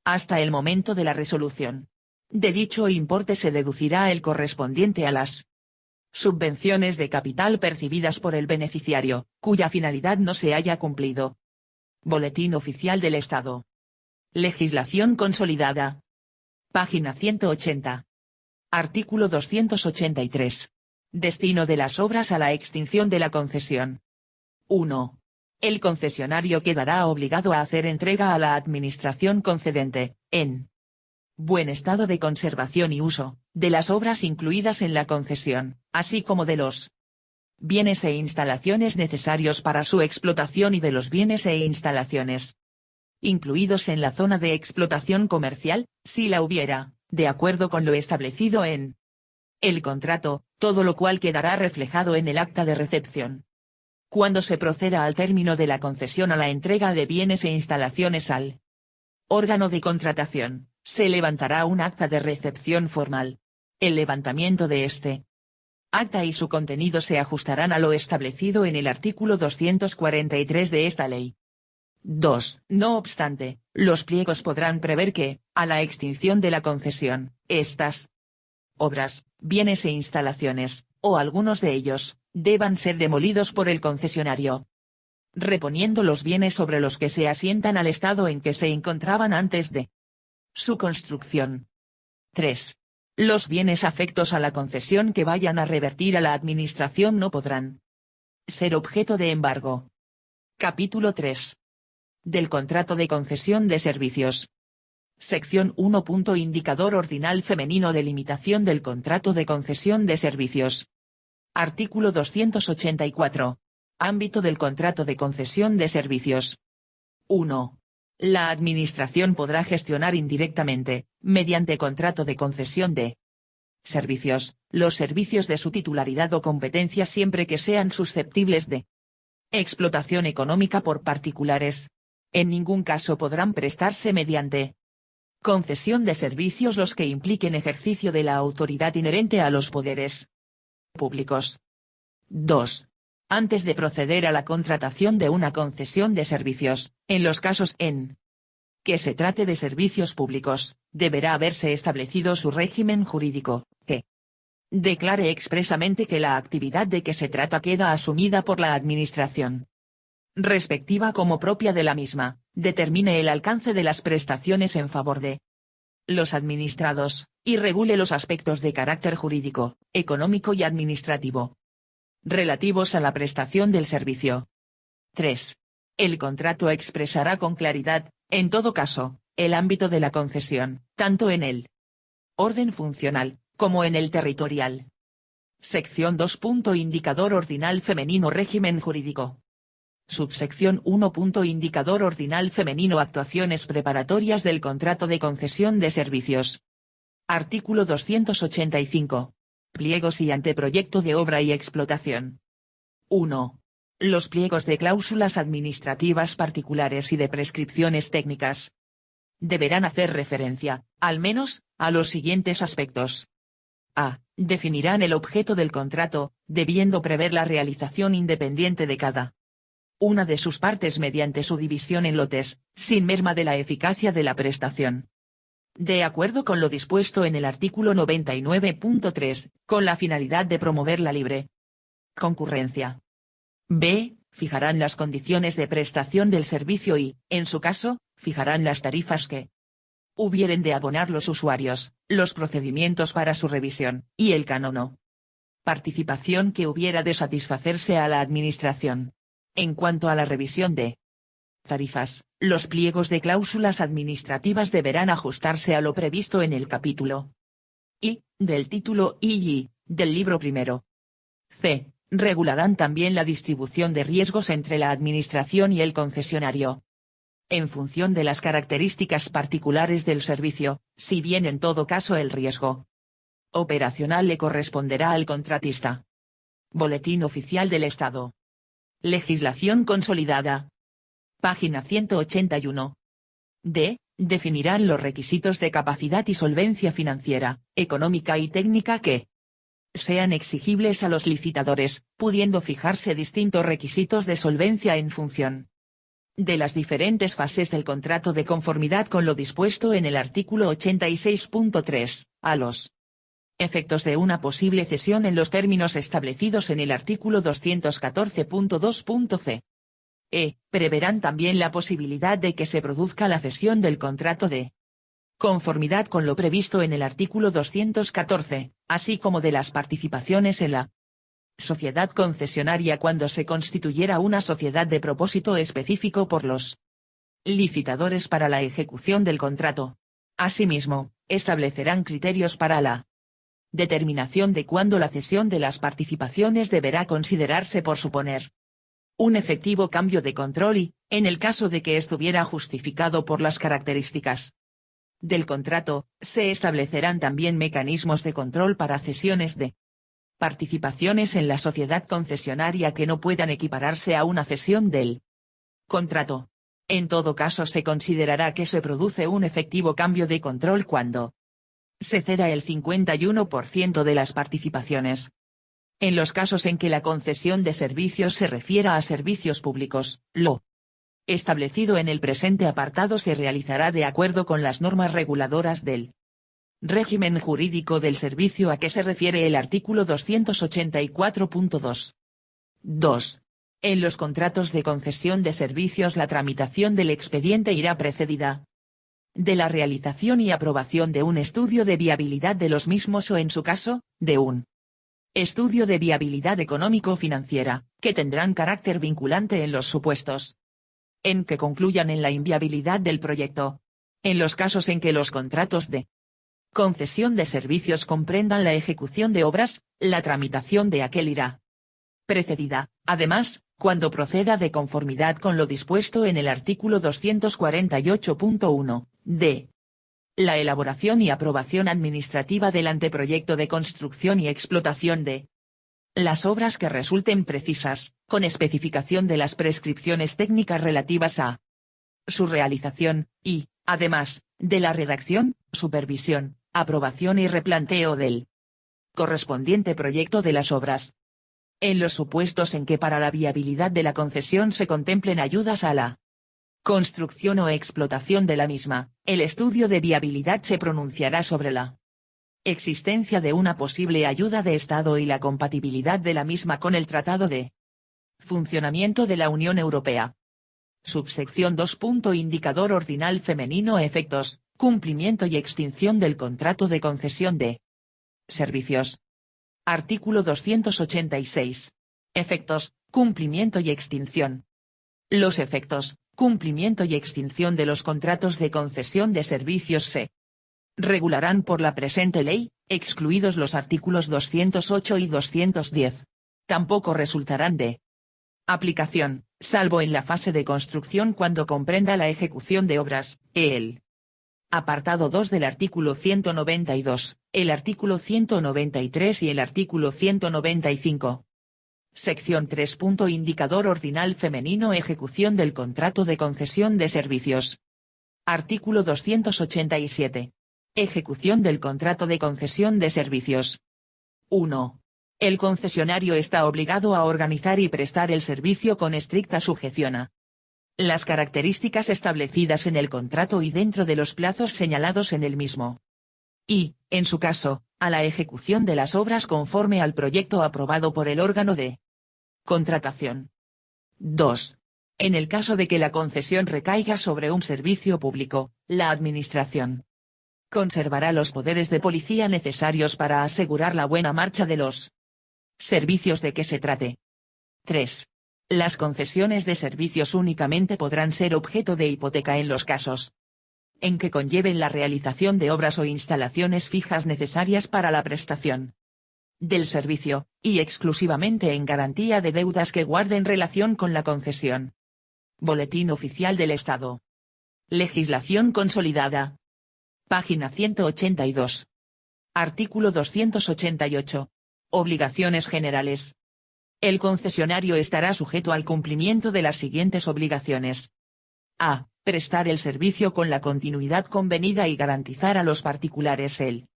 S1: hasta el momento de la resolución. De dicho importe se deducirá el correspondiente a las subvenciones de capital percibidas por el beneficiario, cuya finalidad no se haya cumplido. Boletín Oficial del Estado. Legislación consolidada. Página 180. Artículo 283. Destino de las obras a la extinción de la concesión. 1. El concesionario quedará obligado a hacer entrega a la administración concedente, en buen estado de conservación y uso, de las obras incluidas en la concesión, así como de los bienes e instalaciones necesarios para su explotación y de los bienes e instalaciones incluidos en la zona de explotación comercial, si la hubiera, de acuerdo con lo establecido en el contrato, todo lo cual quedará reflejado en el acta de recepción. Cuando se proceda al término de la concesión a la entrega de bienes e instalaciones al órgano de contratación, se levantará un acta de recepción formal. El levantamiento de este acta y su contenido se ajustarán a lo establecido en el artículo 243 de esta ley. 2. No obstante, los pliegos podrán prever que, a la extinción de la concesión, estas obras, bienes e instalaciones, o algunos de ellos, deban ser demolidos por el concesionario, reponiendo los bienes sobre los que se asientan al estado en que se encontraban antes de su construcción. 3. Los bienes afectos a la concesión que vayan a revertir a la administración no podrán ser objeto de embargo. Capítulo 3. Del contrato de concesión de servicios. Sección 1. Indicador ordinal femenino de limitación del contrato de concesión de servicios. Artículo 284. Ámbito del contrato de concesión de servicios. 1. La Administración podrá gestionar indirectamente, mediante contrato de concesión de servicios, los servicios de su titularidad o competencia siempre que sean susceptibles de explotación económica por particulares. En ningún caso podrán prestarse mediante concesión de servicios los que impliquen ejercicio de la autoridad inherente a los poderes públicos. 2. Antes de proceder a la contratación de una concesión de servicios, en los casos en que se trate de servicios públicos, deberá haberse establecido su régimen jurídico, que declare expresamente que la actividad de que se trata queda asumida por la Administración respectiva como propia de la misma, determine el alcance de las prestaciones en favor de los administrados, y regule los aspectos de carácter jurídico, económico y administrativo relativos a la prestación del servicio. 3. El contrato expresará con claridad, en todo caso, el ámbito de la concesión, tanto en el orden funcional, como en el territorial. Sección 2. Indicador ordinal femenino régimen jurídico. Subsección 1. Indicador ordinal femenino actuaciones preparatorias del contrato de concesión de servicios. Artículo 285. Pliegos y anteproyecto de obra y explotación. 1. Los pliegos de cláusulas administrativas particulares y de prescripciones técnicas deberán hacer referencia, al menos, a los siguientes aspectos. A. Definirán el objeto del contrato, debiendo prever la realización independiente de cada una de sus partes mediante su división en lotes, sin merma de la eficacia de la prestación. De acuerdo con lo dispuesto en el artículo 99.3, con la finalidad de promover la libre concurrencia. B. Fijarán las condiciones de prestación del servicio y, en su caso, fijarán las tarifas que hubieren de abonar los usuarios, los procedimientos para su revisión, y el cánono participación que hubiera de satisfacerse a la Administración. En cuanto a la revisión de tarifas, los pliegos de cláusulas administrativas deberán ajustarse a lo previsto en el capítulo I, del título I del libro primero. C. Regularán también la distribución de riesgos entre la Administración y el concesionario. En función de las características particulares del servicio, si bien en todo caso el riesgo operacional le corresponderá al contratista. Boletín Oficial del Estado. Legislación consolidada. Página 181. D. Definirán los requisitos de capacidad y solvencia financiera, económica y técnica que sean exigibles a los licitadores, pudiendo fijarse distintos requisitos de solvencia en función de las diferentes fases del contrato de conformidad con lo dispuesto en el artículo 86.3, a los efectos de una posible cesión en los términos establecidos en el artículo 214.2.c. Preverán también la posibilidad de que se produzca la cesión del contrato de conformidad con lo previsto en el artículo 214, así como de las participaciones en la sociedad concesionaria cuando se constituyera una sociedad de propósito específico por los licitadores para la ejecución del contrato. Asimismo, establecerán criterios para la Determinación de cuándo la cesión de las participaciones deberá considerarse por suponer un efectivo cambio de control y, en el caso de que estuviera justificado por las características del contrato, se establecerán también mecanismos de control para cesiones de participaciones en la sociedad concesionaria que no puedan equipararse a una cesión del contrato. En todo caso se considerará que se produce un efectivo cambio de control cuando se ceda el 51% de las participaciones. En los casos en que la concesión de servicios se refiera a servicios públicos, lo establecido en el presente apartado se realizará de acuerdo con las normas reguladoras del régimen jurídico del servicio a que se refiere el artículo 284.2. 2. En los contratos de concesión de servicios la tramitación del expediente irá precedida de la realización y aprobación de un estudio de viabilidad de los mismos o en su caso, de un estudio de viabilidad económico-financiera, que tendrán carácter vinculante en los supuestos en que concluyan en la inviabilidad del proyecto. En los casos en que los contratos de concesión de servicios comprendan la ejecución de obras, la tramitación de aquel irá precedida, además, cuando proceda de conformidad con lo dispuesto en el artículo 248.1, de la elaboración y aprobación administrativa del anteproyecto de construcción y explotación de las obras que resulten precisas, con especificación de las prescripciones técnicas relativas a su realización, y, además, de la redacción, supervisión, aprobación y replanteo del correspondiente proyecto de las obras. En los supuestos en que para la viabilidad de la concesión se contemplen ayudas a la construcción o explotación de la misma, el estudio de viabilidad se pronunciará sobre la existencia de una posible ayuda de Estado y la compatibilidad de la misma con el Tratado de Funcionamiento de la Unión Europea. Subsección 2. Indicador ordinal femenino. Efectos, cumplimiento y extinción del contrato de concesión de servicios. Artículo 286. Efectos, cumplimiento y extinción. Los efectos, cumplimiento y extinción de los contratos de concesión de servicios se regularán por la presente ley, excluidos los artículos 208 y 210. Tampoco resultarán de aplicación, salvo en la fase de construcción cuando comprenda la ejecución de obras, el apartado 2 del artículo 192, el artículo 193 y el artículo 195. Sección 3. Indicador ordinal femenino. Ejecución del contrato de concesión de servicios. Artículo 287. Ejecución del contrato de concesión de servicios. 1. El concesionario está obligado a organizar y prestar el servicio con estricta sujeción a las características establecidas en el contrato y dentro de los plazos señalados en el mismo. Y, en su caso, a la ejecución de las obras conforme al proyecto aprobado por el órgano de contratación. 2. En el caso de que la concesión recaiga sobre un servicio público, la Administración conservará los poderes de policía necesarios para asegurar la buena marcha de los servicios de que se trate. 3. Las concesiones de servicios únicamente podrán ser objeto de hipoteca en los casos en que conlleven la realización de obras o instalaciones fijas necesarias para la prestación del servicio, y exclusivamente en garantía de deudas que guarden relación con la concesión. Boletín Oficial del Estado. Legislación consolidada. Página 182. Artículo 288. Obligaciones generales. El concesionario estará sujeto al cumplimiento de las siguientes obligaciones. A. Prestar el servicio con la continuidad convenida y garantizar a los particulares el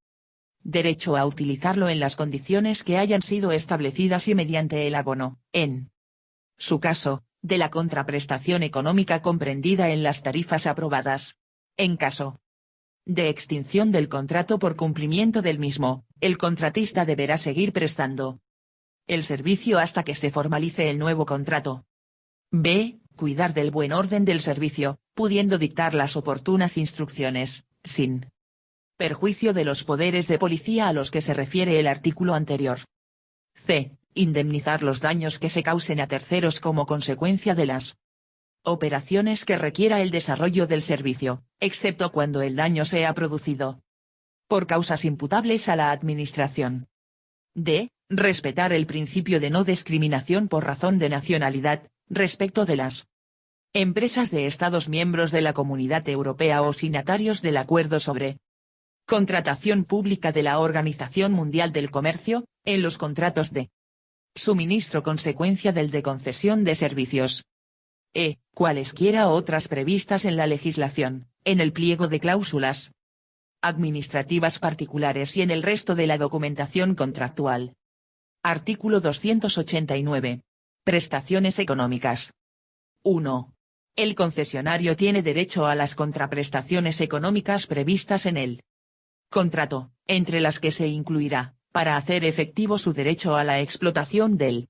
S1: derecho a utilizarlo en las condiciones que hayan sido establecidas y mediante el abono, en su caso, de la contraprestación económica comprendida en las tarifas aprobadas. En caso de extinción del contrato por cumplimiento del mismo, el contratista deberá seguir prestando el servicio hasta que se formalice el nuevo contrato. B. Cuidar del buen orden del servicio, pudiendo dictar las oportunas instrucciones, sin perjuicio de los poderes de policía a los que se refiere el artículo anterior. C. Indemnizar los daños que se causen a terceros como consecuencia de las operaciones que requiera el desarrollo del servicio, excepto cuando el daño sea producido por causas imputables a la Administración. D. Respetar el principio de no discriminación por razón de nacionalidad, respecto de las empresas de Estados miembros de la Comunidad Europea o signatarios del Acuerdo sobre Contratación Pública de la Organización Mundial del Comercio, en los contratos de suministro consecuencia del de concesión de servicios. E. Cualesquiera otras previstas en la legislación, en el pliego de cláusulas administrativas particulares y en el resto de la documentación contractual. Artículo 289. Prestaciones económicas. 1. El concesionario tiene derecho a las contraprestaciones económicas previstas en el contrato, entre las que se incluirá, para hacer efectivo su derecho a la explotación del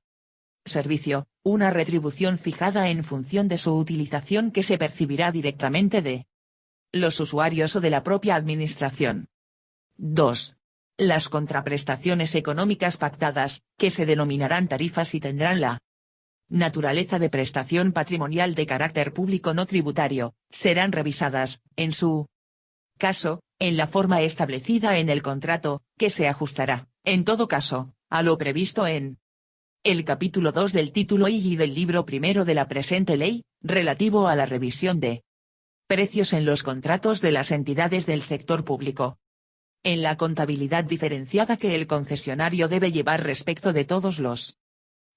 S1: servicio, una retribución fijada en función de su utilización que se percibirá directamente de los usuarios o de la propia Administración. 2. Las contraprestaciones económicas pactadas, que se denominarán tarifas y tendrán la naturaleza de prestación patrimonial de carácter público no tributario, serán revisadas, en su caso, en la forma establecida en el contrato, que se ajustará, en todo caso, a lo previsto en el capítulo 2 del título I y del libro primero de la presente ley, relativo a la revisión de precios en los contratos de las entidades del sector público. En la contabilidad diferenciada que el concesionario debe llevar respecto de todos los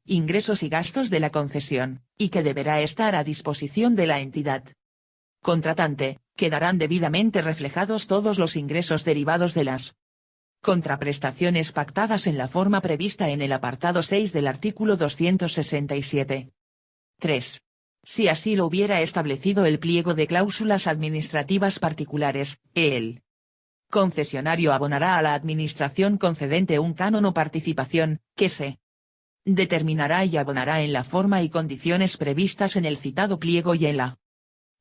S1: ingresos y gastos de la concesión, y que deberá estar a disposición de la entidad contratante, quedarán debidamente reflejados todos los ingresos derivados de las contraprestaciones pactadas en la forma prevista en el apartado 6 del artículo 267. 3. Si así lo hubiera establecido el pliego de cláusulas administrativas particulares, el concesionario abonará a la Administración concedente un canon o participación, que se determinará y abonará en la forma y condiciones previstas en el citado pliego y en la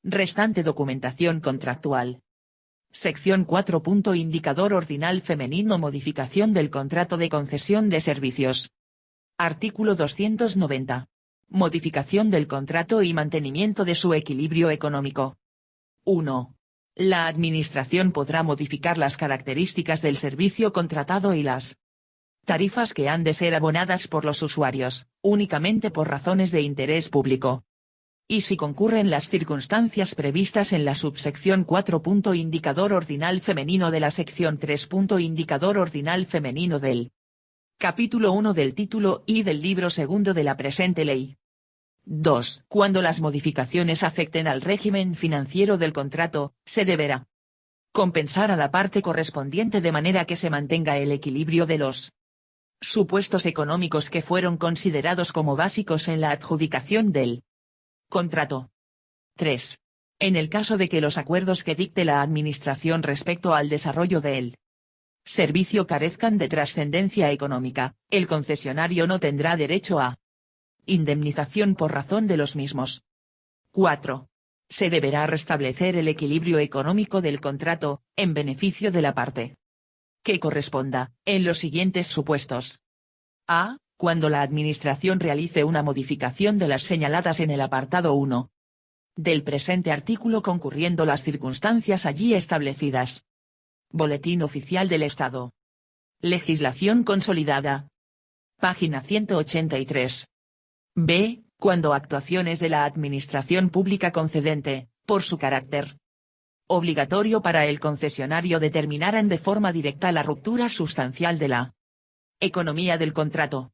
S1: restante documentación contractual. Sección 4. Indicador ordinal femenino. Modificación del contrato de concesión de servicios. Artículo 290. Modificación del contrato y mantenimiento de su equilibrio económico. 1. La Administración podrá modificar las características del servicio contratado y las tarifas que han de ser abonadas por los usuarios, únicamente por razones de interés público. Y si concurren las circunstancias previstas en la subsección 4. Indicador ordinal femenino de la sección 3. Indicador ordinal femenino del capítulo 1 del título I del libro segundo de la presente ley. 2. Cuando las modificaciones afecten al régimen financiero del contrato, se deberá compensar a la parte correspondiente de manera que se mantenga el equilibrio de los supuestos económicos que fueron considerados como básicos en la adjudicación del contrato. 3. En el caso de que los acuerdos que dicte la Administración respecto al desarrollo del servicio carezcan de trascendencia económica, el concesionario no tendrá derecho a indemnización por razón de los mismos. 4. Se deberá restablecer el equilibrio económico del contrato, en beneficio de la parte que corresponda, en los siguientes supuestos. A. Cuando la Administración realice una modificación de las señaladas en el apartado 1 del presente artículo concurriendo las circunstancias allí establecidas. Boletín Oficial del Estado. Legislación consolidada. Página 183. B. Cuando actuaciones de la Administración Pública concedente, por su carácter obligatorio para el concesionario determinaran de forma directa la ruptura sustancial de la economía del contrato.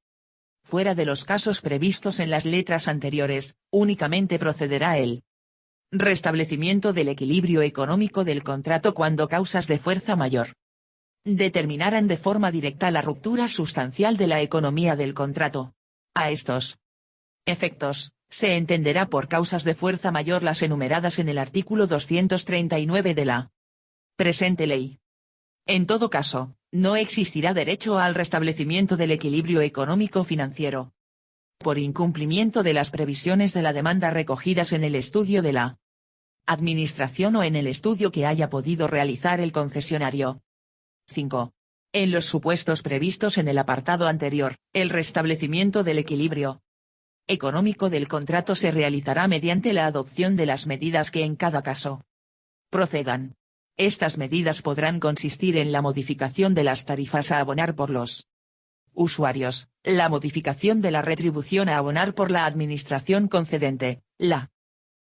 S1: Fuera de los casos previstos en las letras anteriores, únicamente procederá el restablecimiento del equilibrio económico del contrato cuando causas de fuerza mayor determinaran de forma directa la ruptura sustancial de la economía del contrato. A estos efectos, se entenderá por causas de fuerza mayor las enumeradas en el artículo 239 de la presente ley. En todo caso, no existirá derecho al restablecimiento del equilibrio económico-financiero por incumplimiento de las previsiones de la demanda recogidas en el estudio de la Administración o en el estudio que haya podido realizar el concesionario. 5. En los supuestos previstos en el apartado anterior, el restablecimiento del equilibrio económico del contrato se realizará mediante la adopción de las medidas que en cada caso procedan. Estas medidas podrán consistir en la modificación de las tarifas a abonar por los usuarios, la modificación de la retribución a abonar por la administración concedente, la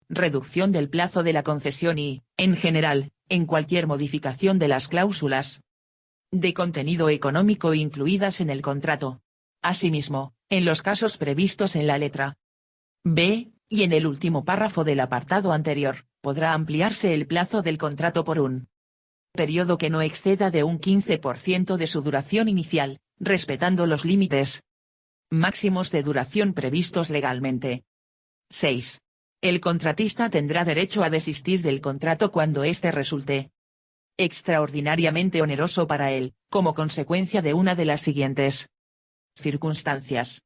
S1: reducción del plazo de la concesión y, en general, en cualquier modificación de las cláusulas de contenido económico incluidas en el contrato. Asimismo, en los casos previstos en la letra B, y en el último párrafo del apartado anterior, podrá ampliarse el plazo del contrato por un periodo que no exceda de un 15% de su duración inicial, respetando los límites máximos de duración previstos legalmente. 6. El contratista tendrá derecho a desistir del contrato cuando éste resulte extraordinariamente oneroso para él, como consecuencia de una de las siguientes circunstancias.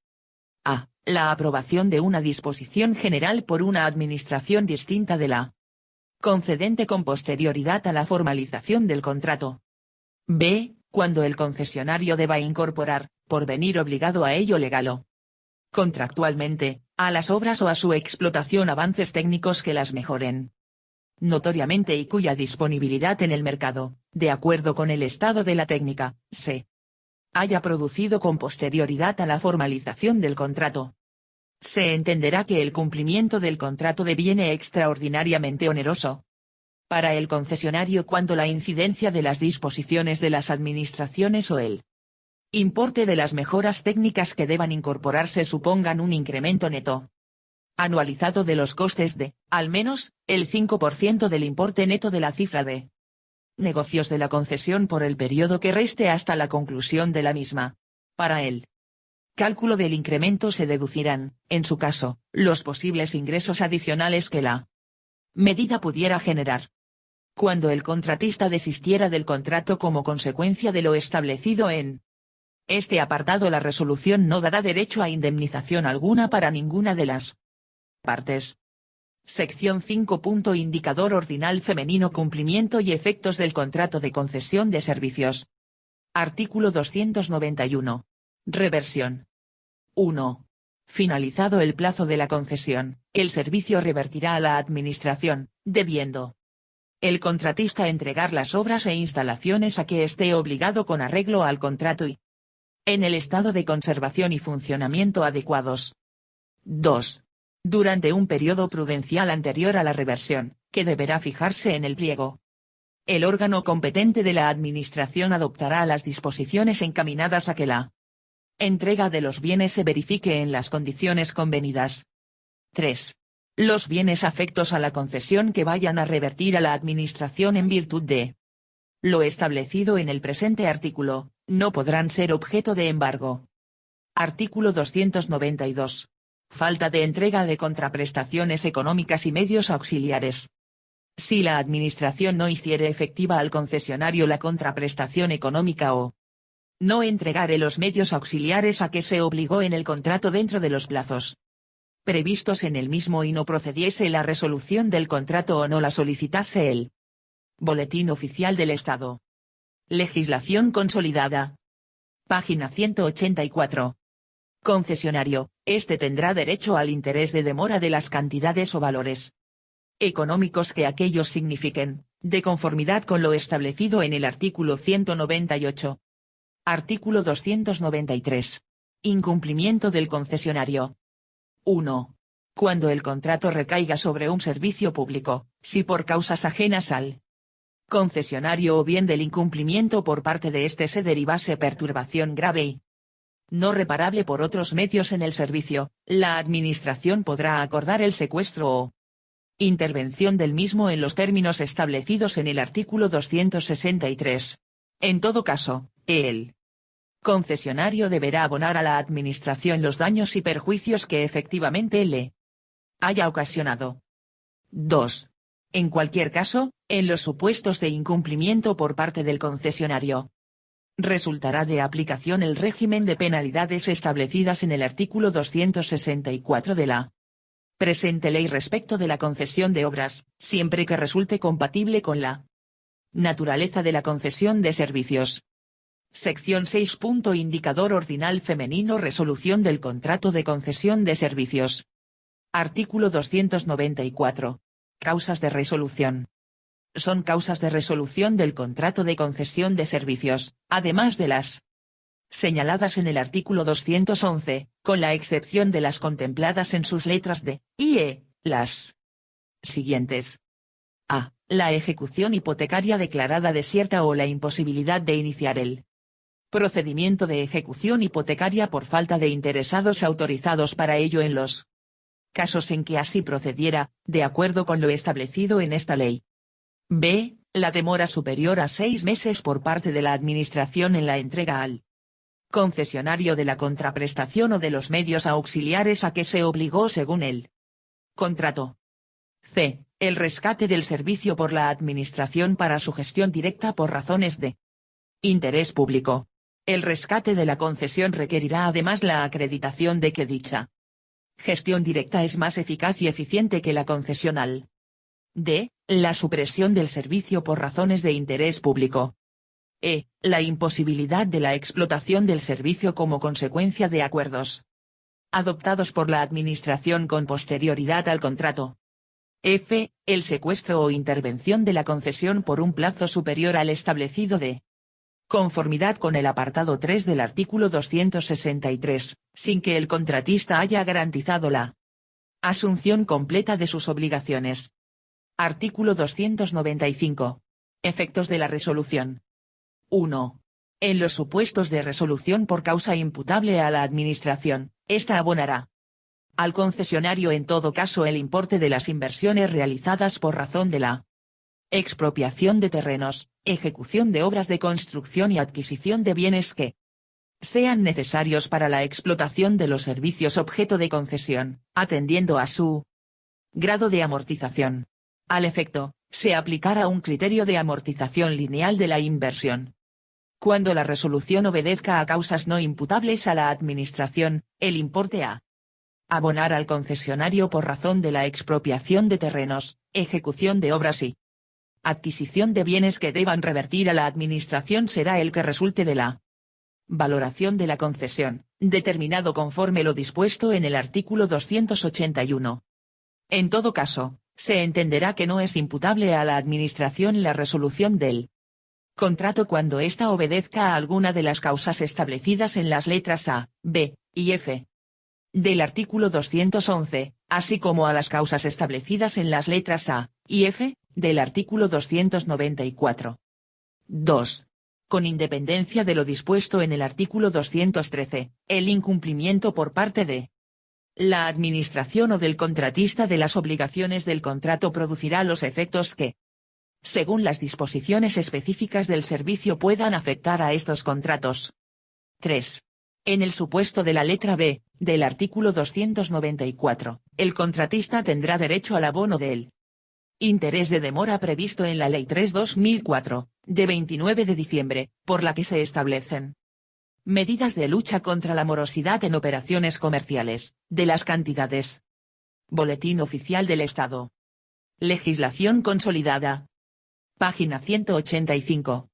S1: A. La aprobación de una disposición general por una administración distinta de la concedente con posterioridad a la formalización del contrato. B. Cuando el concesionario deba incorporar, por venir obligado a ello legal o contractualmente, a las obras o a su explotación avances técnicos que las mejoren notoriamente y cuya disponibilidad en el mercado, de acuerdo con el estado de la técnica, se haya producido con posterioridad a la formalización del contrato. Se entenderá que el cumplimiento del contrato deviene extraordinariamente oneroso para el concesionario cuando la incidencia de las disposiciones de las administraciones o el importe de las mejoras técnicas que deban incorporarse supongan un incremento neto anualizado de los costes de, al menos, el 5% del importe neto de la cifra de negocios de la concesión por el periodo que reste hasta la conclusión de la misma. Para el cálculo del incremento se deducirán, en su caso, los posibles ingresos adicionales que la medida pudiera generar. Cuando el contratista desistiera del contrato como consecuencia de lo establecido en este apartado, la resolución no dará derecho a indemnización alguna para ninguna de las partes. Sección 5. Indicador ordinal femenino. Cumplimiento y efectos del contrato de concesión de servicios. Artículo 291. Reversión. 1. Finalizado el plazo de la concesión, el servicio revertirá a la administración, debiendo el contratista entregar las obras e instalaciones a que esté obligado con arreglo al contrato y en el estado de conservación y funcionamiento adecuados. 2. Durante un periodo prudencial anterior a la reversión, que deberá fijarse en el pliego. El órgano competente de la Administración adoptará las disposiciones encaminadas a que la entrega de los bienes se verifique en las condiciones convenidas. 3. Los bienes afectos a la concesión que vayan a revertir a la Administración en virtud de lo establecido en el presente artículo, no podrán ser objeto de embargo. Artículo 292. Falta de entrega de contraprestaciones económicas y medios auxiliares. Si la Administración no hiciere efectiva al concesionario la contraprestación económica o no entregare los medios auxiliares a que se obligó en el contrato dentro de los plazos previstos en el mismo y no procediese la resolución del contrato o no la solicitase el Boletín Oficial del Estado. Legislación consolidada. Página 184. Concesionario, este tendrá derecho al interés de demora de las cantidades o valores económicos que aquellos signifiquen, de conformidad con lo establecido en el artículo 198. Artículo 293. Incumplimiento del concesionario. 1. Cuando el contrato recaiga sobre un servicio público, si por causas ajenas al concesionario o bien del incumplimiento por parte de éste se derivase perturbación grave y no reparable por otros medios en el servicio, la Administración podrá acordar el secuestro o intervención del mismo en los términos establecidos en el artículo 263. En todo caso, el concesionario deberá abonar a la Administración los daños y perjuicios que efectivamente le haya ocasionado. 2. En cualquier caso, en los supuestos de incumplimiento por parte del concesionario, resultará de aplicación el régimen de penalidades establecidas en el artículo 264 de la presente ley respecto de la concesión de obras, siempre que resulte compatible con la naturaleza de la concesión de servicios. Sección 6. Indicador ordinal femenino. Resolución del contrato de concesión de servicios. Artículo 294. Causas de resolución. son causas de resolución del contrato de concesión de servicios, además de las señaladas en el artículo 211, con la excepción de las contempladas en sus letras D y E, las siguientes. A. La ejecución hipotecaria declarada desierta o la imposibilidad de iniciar el procedimiento de ejecución hipotecaria por falta de interesados autorizados para ello en los casos en que así procediera, de acuerdo con lo establecido en esta ley. B. La demora superior a 6 meses por parte de la Administración en la entrega al concesionario de la contraprestación o de los medios auxiliares a que se obligó según el contrato. C. El rescate del servicio por la Administración para su gestión directa por razones de interés público. El rescate de la concesión requerirá además la acreditación de que dicha gestión directa es más eficaz y eficiente que la concesional. D. La supresión del servicio por razones de interés público. E. La imposibilidad de la explotación del servicio como consecuencia de acuerdos adoptados por la Administración con posterioridad al contrato. F. El secuestro o intervención de la concesión por un plazo superior al establecido de conformidad con el apartado 3 del artículo 263, sin que el contratista haya garantizado la asunción completa de sus obligaciones. Artículo 295. Efectos de la resolución. 1. En los supuestos de resolución por causa imputable a la Administración, ésta abonará al concesionario en todo caso el importe de las inversiones realizadas por razón de la expropiación de terrenos, ejecución de obras de construcción y adquisición de bienes que sean necesarios para la explotación de los servicios objeto de concesión, atendiendo a su grado de amortización. Al efecto, se aplicará un criterio de amortización lineal de la inversión. Cuando la resolución obedezca a causas no imputables a la Administración, el importe a abonar al concesionario por razón de la expropiación de terrenos, ejecución de obras y adquisición de bienes que deban revertir a la Administración será el que resulte de la valoración de la concesión, determinado conforme lo dispuesto en el artículo 281. En todo caso, se entenderá que no es imputable a la Administración la resolución del contrato cuando ésta obedezca a alguna de las causas establecidas en las letras A, B y F del artículo 211, así como a las causas establecidas en las letras A y F del artículo 294. 2. Con independencia de lo dispuesto en el artículo 213, el incumplimiento por parte de la Administración o del contratista de las obligaciones del contrato producirá los efectos que, según las disposiciones específicas del servicio, puedan afectar a estos contratos. 3. En el supuesto de la letra B, del artículo 294, el contratista tendrá derecho al abono del interés de demora previsto en la Ley 3/2004, de 29 de diciembre, por la que se establecen medidas de lucha contra la morosidad en operaciones comerciales, de las cantidades. Boletín Oficial del Estado. Legislación consolidada. Página 185.